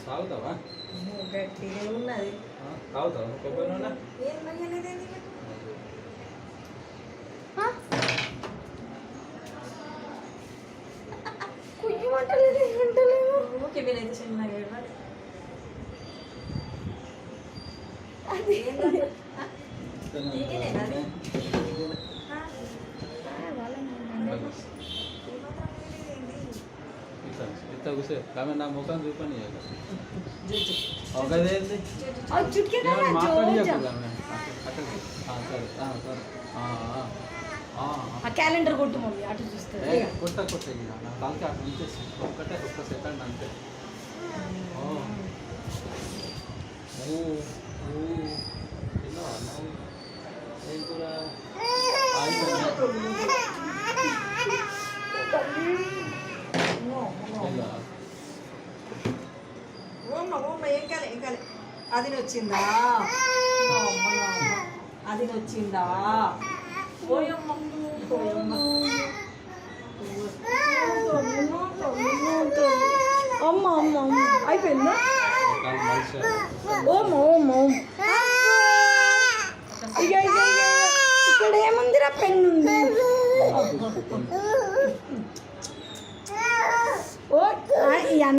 తాగుతావా? గట్టిగా ఉన్నది. తాగుతావా కొబ్బరి నూనె? ఏం భయలేదేంది? కుయ్యమంటలేదు, ఏమంటలేదు. ఓకే, మీరైతే చిన్నగా ఏడవాలి. అది ఇట్లా కూర్చో ఆమె నా ముఖం చూపని క్యాలెండర్ కొట్టు మమ్మీ, అటు చూస్తే కొట్ట కొట్ట కాల్కి అటు ఉంచేసి ఒక్క సెకండ్ అంతే. ఏం కూర? ఏం కాలే. అది నొచ్చిందా? అది నొచ్చిందా? అమ్మ అమ్మ అమ్మ అయిపోయిందా? ఇక్కడ ఏముందిరా, పెన్ను ఉంది. ఓ